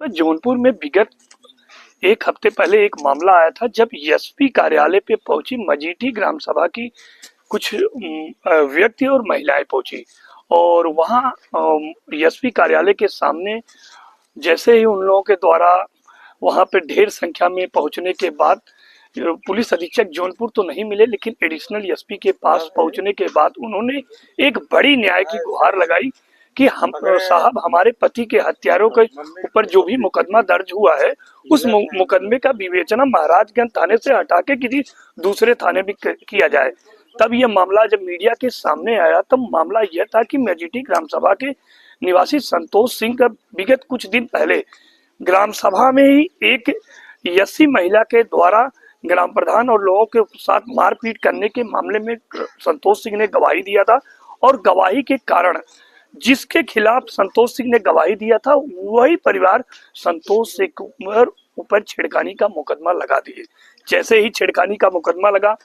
पर जौनपुर में विगत एक हफ्ते पहले एक मामला आया था जब एसपी कार्यालय पे पहुंची मजीठी ग्राम सभा की कुछ व्यक्ति और महिलाएं पहुंची और वहां एसपी कार्यालय के सामने जैसे ही उन लोगों के द्वारा वहां पे ढेर संख्या में पहुंचने के बाद पुलिस अधीक्षक जौनपुर तो नहीं मिले, लेकिन एडिशनल एसपी के पास पहुंचने के बाद उन्होंने एक बड़ी न्याय की गुहार लगाई कि हम साहब हमारे पति के हत्यारों के ऊपर जो भी मुकदमा दर्ज हुआ है उस मुकदमे का विवेचना महाराजगंज थाने से हटा के किसी दूसरे थाने भी किया जाए। तब यह मामला जब मीडिया के सामने आया तब मामला यह था कि मजीठी ग्राम सभा के निवासी संतोष सिंह का विगत कुछ दिन पहले ग्राम सभा में ही एक एससी महिला के द्वारा ग्राम प्रधान और लोगों के साथ मारपीट करने के मामले में संतोष सिंह ने गवाही दिया था और गवाही के कारण जिसके खिलाफ संतोष सिंह ने गवाही दिया था वही परिवार संतोष सिंह ऊपर छेड़खानी का मुकदमा लगा दिए। जैसे ही छेड़खानी का मुकदमा लगा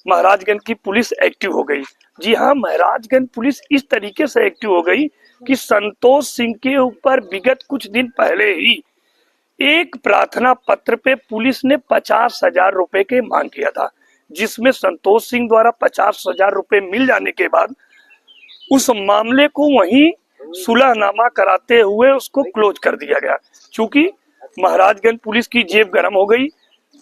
महाराजगंज की पुलिस एक्टिव हो गई। जी हाँ, महाराजगंज पुलिस इस तरीके से एक्टिव हो गई कि संतोष सिंह के ऊपर विगत कुछ दिन पहले ही एक प्रार्थना पत्र पे पुलिस ने 50,000 रुपए के मांग किया था, जिसमें संतोष सिंह द्वारा 50,000 रुपए मिल जाने के बाद उस मामले को वहीं सुलहनामा कराते हुए उसको क्लोज कर दिया गया। चूंकि महाराजगंज पुलिस की जेब गर्म हो गई,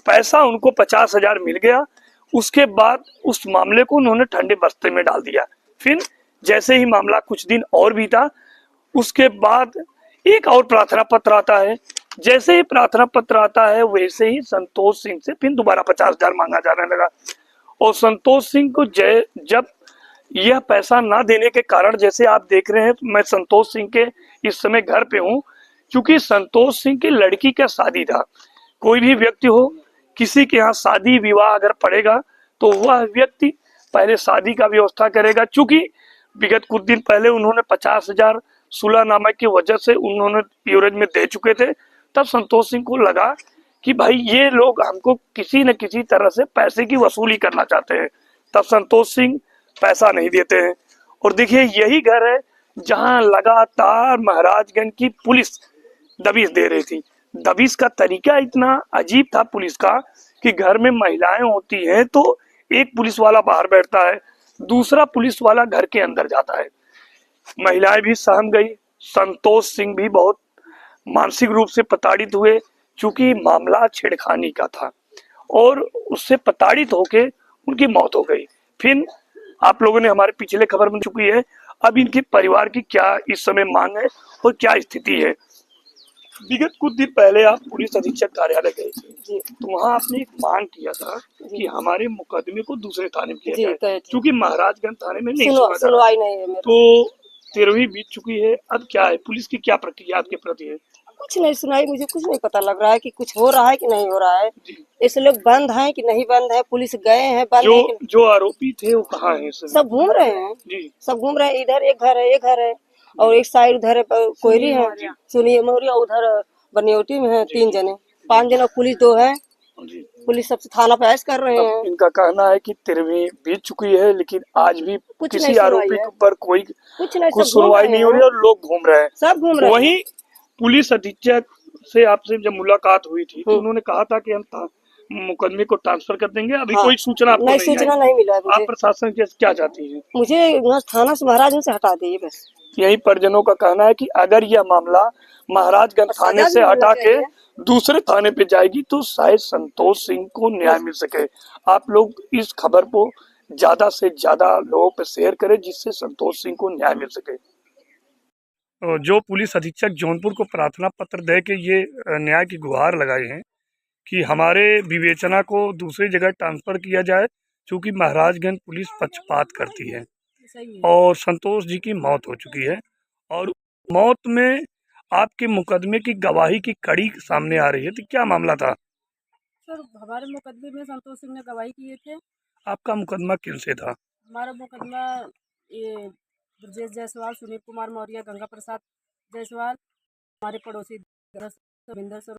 पैसा उनको 50,000 मिल गया, उसके बाद उस मामले को उन्होंने ठंडे बस्ते में डाल दिया। फिर जैसे ही मामला कुछ दिन और बीता उसके बाद एक और प्रार्थना पत्र आता है। जैसे ही प्रार्थना पत्र आता है वैसे ही संतोष सिंह से फिर दोबारा 50,000 मांगा जाने लगा और संतोष सिंह को जब यह पैसा ना देने के कारण, जैसे आप देख रहे हैं मैं संतोष सिंह के इस समय घर पे हूँ, क्योंकि संतोष सिंह की लड़की का शादी था। कोई भी व्यक्ति हो किसी के यहाँ शादी विवाह अगर पड़ेगा तो वह व्यक्ति पहले शादी का व्यवस्था करेगा। चूंकि विगत कुछ दिन पहले उन्होंने 50,000 सुलहनामा की वजह से उन्होंने एवरेज में दे चुके थे, तब संतोष सिंह को लगा कि भाई ये लोग हमको किसी न किसी तरह से पैसे की वसूली करना चाहते हैं। तब संतोष सिंह पैसा नहीं देते हैं और देखिए यही घर है जहां लगातार महाराजगंज की पुलिस दबिश दे रही थी। दबिश का तरीका इतना अजीब था पुलिस का कि घर में महिलाएं होती हैं तो एक पुलिस वाला बाहर बैठता है, दूसरा पुलिस वाला घर के अंदर जाता है। महिलाएं भी सहम गई, संतोष सिंह भी बहुत मानसिक रूप से प्रताड़ित हुए, चूंकि मामला छेड़खानी का था और उससे प्रताड़ित होके उनकी मौत हो गई। फिर आप लोगों ने हमारे पिछले खबर बन चुकी है, अब इनके परिवार की क्या इस समय मांग है और क्या स्थिति है। विगत कुछ दिन पहले आप पुलिस अधीक्षक कार्यालय गए थे तो वहाँ आपने एक मांग किया था कि हमारे मुकदमे को दूसरे थाने में किया जाए, क्योंकि महाराजगंज थाने में नहीं सुनवाई नहीं है। तो 13वीं बीत चुकी है, अब क्या है, पुलिस की क्या प्रतिक्रिया आपके प्रति है? कुछ नहीं सुनाई, मुझे कुछ नहीं पता लग रहा है कि कुछ हो रहा है कि नहीं हो रहा है। इस लोग बंद हैं कि नहीं बंद है, पुलिस गए हैं बंद जो आरोपी थे वो कहाँ हैं? सब घूम रहे हैं जी, सब घूम रहे हैं। इधर एक घर है, एक घर है और एक साइड उधर है कोयरी है, सुनिए मौर्या, उधर बनियोटी में है 3 जने, 5 जने, पुलिस 2 है। पुलिस सबसे थाना पे ऐश कर रहे हैं। इनका कहना है कि 13वीं बीत चुकी है लेकिन आज भी किसी आरोपी पर कोई सुनवाई नहीं हो रही और लोग घूम रहे हैं, सब घूम रहे हैं। वहीं पुलिस अधीक्षक से आपसे जब मुलाकात हुई थी तो उन्होंने कहा था कि हम मुकदमे को ट्रांसफर कर देंगे। अभी कोई सूचना आपको सूचना नहीं मिला। आप प्रशासन से क्या चाहती हैं? मुझे थाना से महाराजगंज से हटा दीजिए बस। यही परिजनों का कहना है कि अगर यह मामला महाराजगंज थाने से हटा के दूसरे थाने पे जाएगी तो शायद संतोष सिंह को न्याय मिल सके। आप लोग इस खबर को ज्यादा से ज्यादा लोगों पे शेयर करें जिससे संतोष सिंह को न्याय मिल सके। जो पुलिस अधीक्षक जौनपुर को प्रार्थना पत्र दे के ये न्याय की गुहार लगाई है कि हमारे विवेचना को दूसरी जगह ट्रांसफर किया जाए, क्योंकि महाराजगंज पुलिस पक्षपात करती है और संतोष जी की मौत हो चुकी है और मौत में आपके मुकदमे की गवाही की कड़ी सामने आ रही है, तो क्या मामला था? सर, हमारे मुकदमे में संतोष सिंह ने गवाही किए थे। आपका मुकदमा किनसे था? हमारा मुकदमा ये ब्रजेश जायसवाल, सुनील कुमार मौर्य, गंगा प्रसाद जायसवाल, हमारे पड़ोसी रविंदर सर,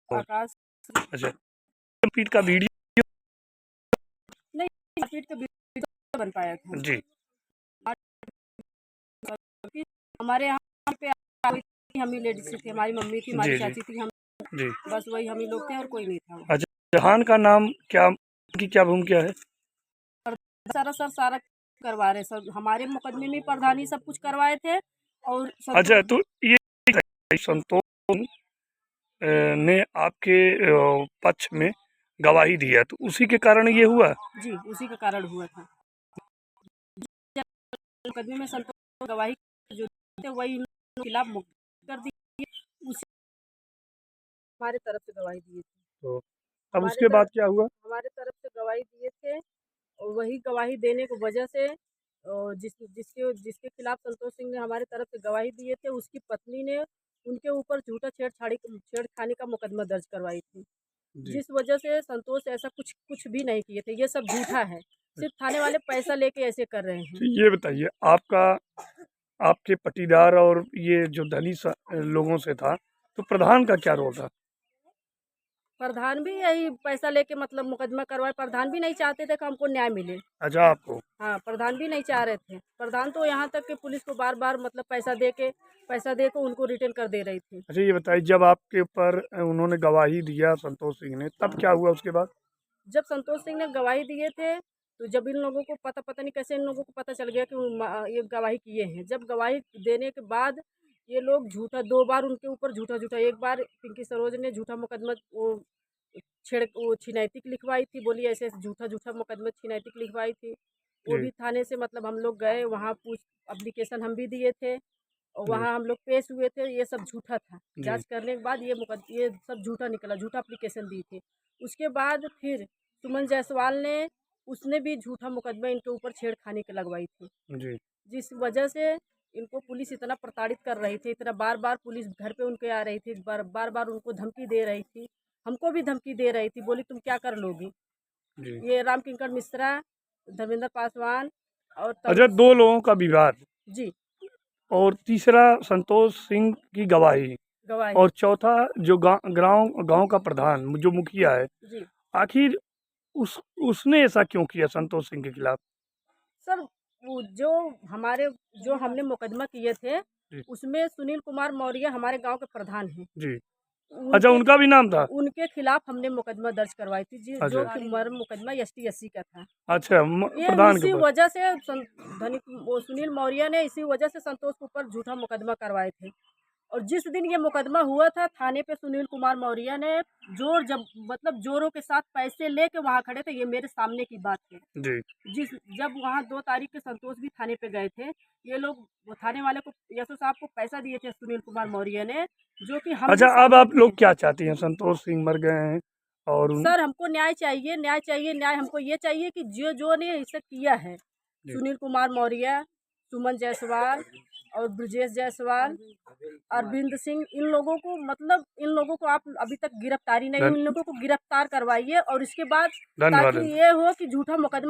आकाश। अच्छा, पीट का वीडियो नहीं, पीट का वीडियो बन पाया था जी। हमारे यहाँ पे हम ही लेडीज थी, हमारी मम्मी थी, हमारी जी, जी। चाची थी, हम जी। बस वही हम ही लोग थे और कोई नहीं था। अच्छा, जहान का नाम क्या, की क्या भूमिका है? सारा करवा रहे सब, हमारे मुकदमे में प्रधानी सब कुछ करवाए थे। और अच्छा, तो ये संतोष ने आपके पक्ष में गवाही दिया, तो उसी के कारण ये हुआ? जी उसी का कारण हुआ था। मुकदमे में संतोष गवाही जो थे वही इन लोगों के खिलाफ मुकदमा कर दी, उसी हमारे तरफ से गवाही दिए थे। तो अब हमारे उसके बाद क्या हुआ? हमारे तरफ से गवाही दिए थे और वही गवाही देने की वजह से जिसके जिसके खिलाफ संतोष सिंह ने हमारे तरफ से गवाही दिए थे, उसकी पत्नी ने उनके ऊपर झूठा छेड़खानी का मुकदमा दर्ज करवाई थी, जी। जिस वजह से संतोष ऐसा कुछ भी नहीं किए थे। ये सब झूठा है, सिर्फ थाने वाले पैसा लेके ऐसे कर रहे हैं। तो ये बताइए, आपका आपके पटीदार और ये जो धनी लोगों से था, तो प्रधान का क्या रोल था? प्रधान भी यही पैसा लेके मतलब मुकदमा करवाए, प्रधान भी नहीं चाहते थे कि हमको न्याय मिले। अच्छा, आपको? हाँ, प्रधान भी नहीं चाह रहे थे। प्रधान तो यहाँ तक कि पुलिस को बार बार मतलब पैसा दे के उनको रिटर्न कर दे रही थी। अच्छा, ये बताइए, जब आपके ऊपर उन्होंने गवाही दिया संतोष सिंह ने, तब क्या हुआ उसके बाद? जब संतोष सिंह ने गवाही दिए थे, तो जब इन लोगों को पता नहीं कैसे इन लोगों को पता चल गया कि ये गवाही किए हैं। जब गवाही देने के बाद ये लोग झूठा 2 बार उनके ऊपर झूठा एक बार पिंकी सरोज ने झूठा मुकदमा वो छिनैतिक लिखवाई थी, बोली ऐसे झूठा मुकदमा छिनैतिक लिखवाई थी। वो जी। भी थाने से मतलब हम लोग गए वहाँ, एप्लीकेशन हम भी दिए थे और जी। वहाँ हम लोग पेश हुए थे। ये सब झूठा था। जी। जांच करने के बाद ये सब झूठा निकला, झूठा एप्लीकेशन दी थी। उसके बाद फिर सुमन जायसवाल ने उसने भी झूठा मुकदमा इनके ऊपर छेड़खानी के लगवाई थी, जी। जिस वजह से इनको पुलिस इतना प्रताड़ित कर रही थी, इतना बार बार पुलिस घर पे उनके आ रही थी, बार बार उनको धमकी दे रही थी, हमको भी धमकी दे रही थी, बोली तुम क्या कर लोगी। जी। ये राम किंकड़ मिश्रा, धर्मेंद्र पासवान और अच्छा, 2 लोगों का विवाद, जी और तीसरा संतोष सिंह की गवाही, गवाही और चौथा जो गांव का प्रधान जो मुखिया है, जी आखिर उसने ऐसा क्यों किया संतोष सिंह के खिलाफ? सर, वो जो हमने मुकदमा किए थे जी। उसमें सुनील कुमार मौर्य हमारे गांव के प्रधान हैं। जी। अच्छा, उनके उनका भी नाम था? उनके खिलाफ हमने मुकदमा दर्ज करवाई थी, जो अच्छा। कि मुकदमा ST-80 का था। अच्छा, ये प्रधान के इसी ऊपर? वजह से वो सुनील मौर्य ने इसी वजह से संतोष के ऊपर झूठा मुकदमा करवाए थे। और जिस दिन ये मुकदमा हुआ था थाने पे, सुनील कुमार मौर्य ने जोरों के साथ पैसे लेके वहाँ खड़े थे। ये मेरे सामने की बात है। जी। जब वहाँ 2 तारीख के संतोष भी थाने पे गए थे, ये लोग वो थाने वाले को, यसो साहब को पैसा दिए थे सुनील कुमार मौर्य ने, जो कि हम अच्छा, भी अब सामने आप लोग थे। क्या चाहती हैं? संतोष सिंह मर गए हैं और सर हमको न्याय चाहिए, न्याय चाहिए, न्याय हमको ये चाहिए कि जो ने इसे किया है, जी। सुनील कुमार मौर्य, सुमन जायसवाल और ब्रजेश जायसवाल, अरविंद सिंह, इन लोगों को आप अभी तक गिरफ्तारी नहीं हुई, इन लोगों को गिरफ्तार करवाइए और इसके बाद धन्यवाद। ताकि ये हो कि झूठा मुकदमा